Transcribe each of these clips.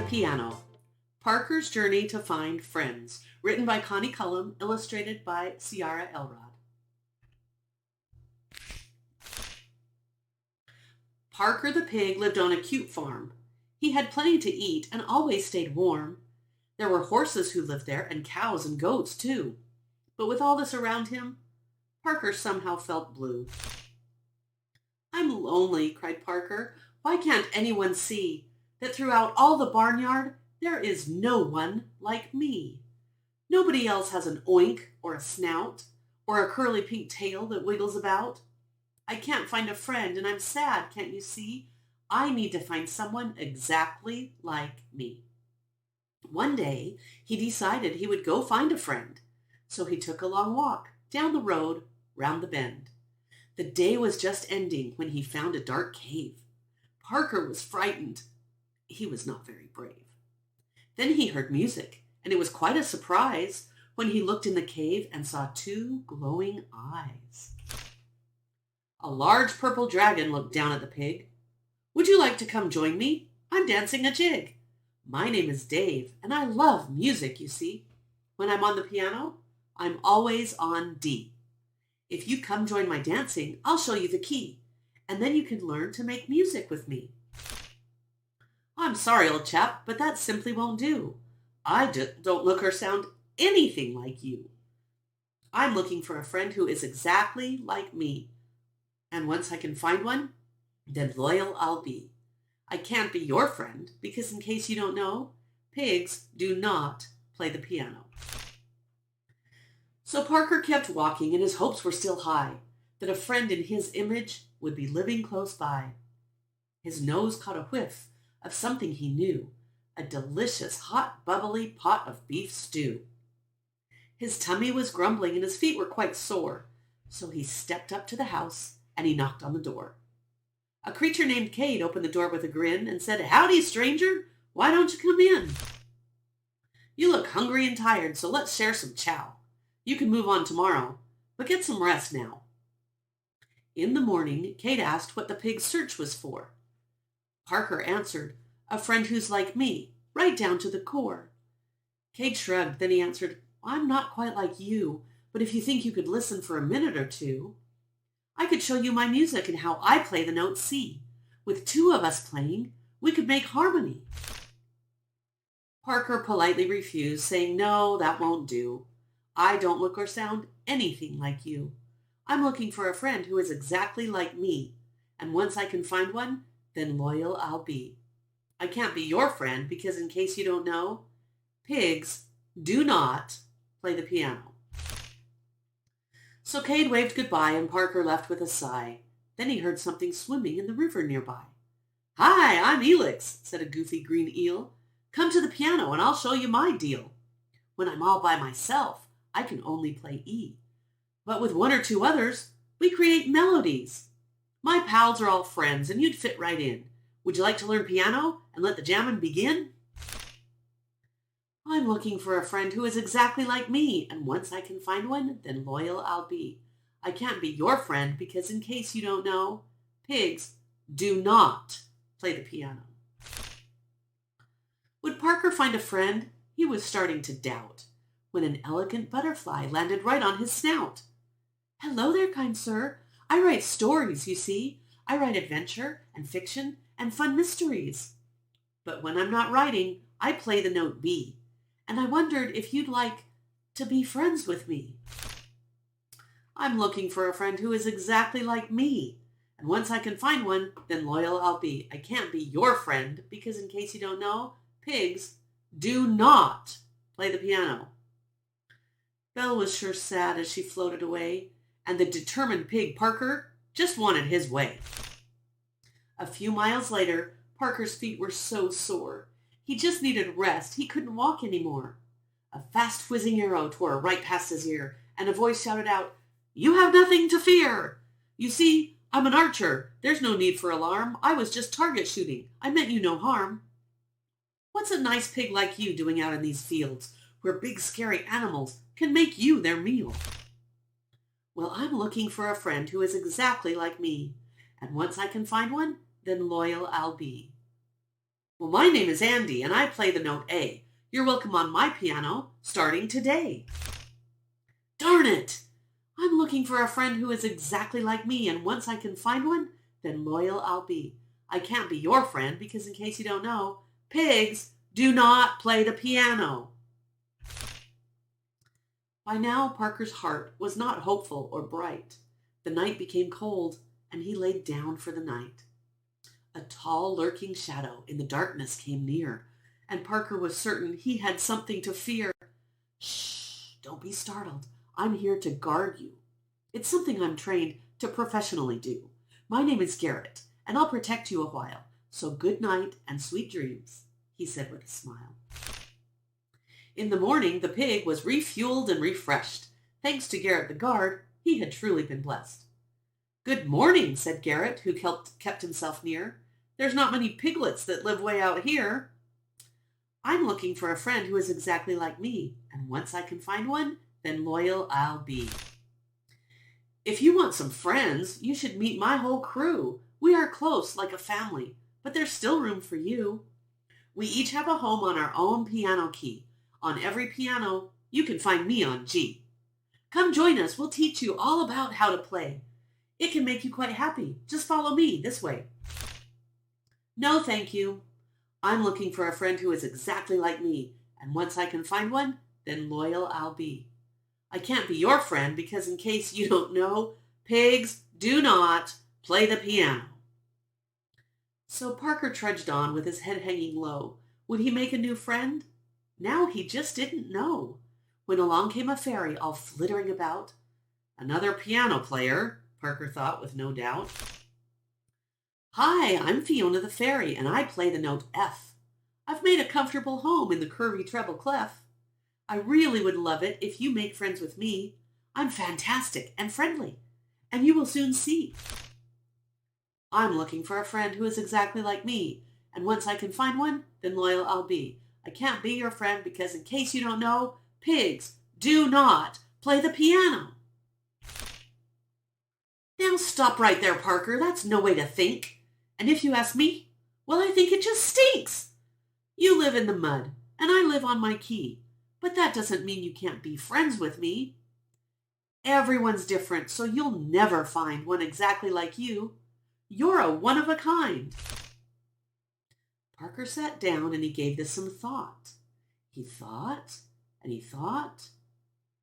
Piano. Parker's Journey to Find Friends. Written by Connie Cullum, illustrated by Ciara Elrod. Parker the pig lived on a cute farm. He had plenty to eat and always stayed warm. There were horses who lived there and cows and goats too. But with all this around him, Parker somehow felt blue. "I'm lonely," cried Parker. "Why can't anyone see that throughout all the barnyard there is no one like me? Nobody else has an oink or a snout or a curly pink tail that wiggles about. I can't find a friend and I'm sad, can't you see? I need to find someone exactly like me." One day he decided he would go find a friend. So he took a long walk down the road, round the bend. The day was just ending when he found a dark cave. Parker was frightened. He was not very brave. Then he heard music, and it was quite a surprise when he looked in the cave and saw two glowing eyes. A large purple dragon looked down at the pig. "Would you like to come join me? I'm dancing a jig. My name is Dave, and I love music, you see. When I'm on the piano, I'm always on D. If you come join my dancing, I'll show you the key, and then you can learn to make music with me." "I'm sorry, old chap, but that simply won't do. I don't look or sound anything like you. I'm looking for a friend who is exactly like me. And once I can find one, then loyal I'll be. I can't be your friend because, in case you don't know, pigs do not play the piano." So Parker kept walking, and his hopes were still high that a friend in his image would be living close by. His nose caught a whiff of something he knew, a delicious, hot, bubbly pot of beef stew. His tummy was grumbling and his feet were quite sore, so he stepped up to the house and he knocked on the door. A creature named Cade opened the door with a grin and said, "Howdy, stranger. Why don't you come in? You look hungry and tired, so let's share some chow. You can move on tomorrow, but get some rest now." In the morning, Cade asked what the pig's search was for. Parker answered, "A friend who's like me, right down to the core." Cade shrugged, then he answered, "I'm not quite like you, but if you think you could listen for a minute or two, I could show you my music and how I play the note C. With two of us playing, we could make harmony." Parker politely refused, saying, "No, that won't do. I don't look or sound anything like you. I'm looking for a friend who is exactly like me, and once I can find one, then loyal I'll be. I can't be your friend because, in case you don't know, pigs do not play the piano." So Cade waved goodbye and Parker left with a sigh. Then he heard something swimming in the river nearby. "Hi, I'm Elix," said a goofy green eel. "Come to the piano and I'll show you my deal. When I'm all by myself, I can only play E. But with one or two others, we create melodies. My pals are all friends and you'd fit right in. Would you like to learn piano and let the jammin' begin?" "I'm looking for a friend who is exactly like me, and once I can find one, then loyal I'll be. I can't be your friend because, in case you don't know, pigs do not play the piano." Would Parker find a friend? He was starting to doubt, when an elegant butterfly landed right on his snout. "Hello there, kind sir. I write stories, you see. I write adventure and fiction and fun mysteries. But when I'm not writing, I play the note B. And I wondered if you'd like to be friends with me. I'm looking for a friend who is exactly like me. And once I can find one, then loyal I'll be. I can't be your friend because, in case you don't know, pigs do not play the piano." Belle was sure sad as she floated away, and the determined pig Parker just wanted his way. A few miles later, Parker's feet were so sore. He just needed rest. He couldn't walk anymore. A fast whizzing arrow tore right past his ear, and a voice shouted out, "You have nothing to fear. You see, I'm an archer. There's no need for alarm. I was just target shooting. I meant you no harm. What's a nice pig like you doing out in these fields, where big scary animals can make you their meal?" "Well, I'm looking for a friend who is exactly like me, and once I can find one, then loyal I'll be." Well, my name is Andy, and I play the note A. You're welcome on my piano, starting today. Darn it! I'm looking for a friend who is exactly like me, and once I can find one, then loyal I'll be. I can't be your friend because, in case you don't know, pigs do not play the piano. By now, Parker's heart was not hopeful or bright. The night became cold, and he laid down for the night. A tall, lurking shadow in the darkness came near, and Parker was certain he had something to fear. Shh, don't be startled. I'm here to guard you. It's something I'm trained to professionally do. My name is Garrett, and I'll protect you a while. So good night and sweet dreams, he said with a smile. In the morning, the pig was refueled and refreshed. Thanks to Garrett the guard, he had truly been blessed. Good morning, said Garrett, who kept himself near. There's not many piglets that live way out here. I'm looking for a friend who is exactly like me, and once I can find one, then loyal I'll be. If you want some friends, you should meet my whole crew. We are close, like a family, but there's still room for you. We each have a home on our own piano key. On every piano, you can find me on G. Come join us. We'll teach you all about how to play. It can make you quite happy. Just follow me this way. No, thank you. I'm looking for a friend who is exactly like me, and once I can find one, then loyal I'll be. I can't be your friend because, in case you don't know, pigs do not play the piano. So Parker trudged on with his head hanging low. Would he make a new friend? Now he just didn't know. When along came a fairy all flittering about. Another piano player, Parker thought with no doubt. Hi, I'm Fiona the fairy, and I play the note F. I've made a comfortable home in the curvy treble clef. I really would love it if you make friends with me. I'm fantastic and friendly, and you will soon see. I'm looking for a friend who is exactly like me, and once I can find one, then loyal I'll be. I can't be your friend because, in case you don't know, pigs do not play the piano. Now stop right there, Parker. That's no way to think. And if you ask me, well, I think it just stinks. You live in the mud, and I live on my key. But that doesn't mean you can't be friends with me. Everyone's different, so you'll never find one exactly like you. You're a one-of-a-kind. Parker sat down and he gave this some thought. He thought, and he thought,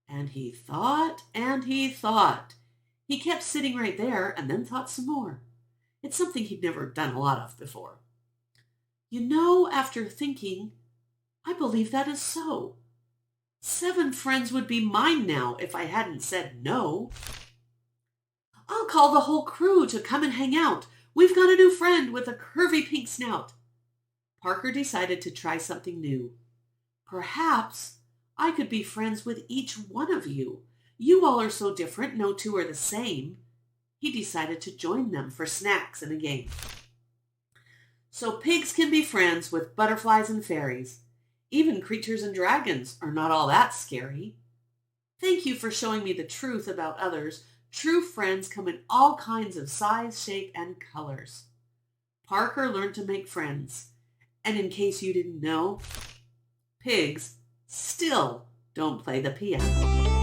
and he thought, and he thought. He kept sitting right there and then thought some more. It's something he'd never done a lot of before. You know, after thinking, I believe that is so. 7 friends would be mine now if I hadn't said no. I'll call the whole crew to come and hang out. We've got a new friend with a curvy pink snout. Parker decided to try something new. Perhaps I could be friends with each one of you. You all are so different, no two are the same. He decided to join them for snacks and a game. So pigs can be friends with butterflies and fairies. Even creatures and dragons are not all that scary. Thank you for showing me the truth about others. True friends come in all kinds of size, shape, and colors. Parker learned to make friends. And in case you didn't know, pigs still don't play the piano.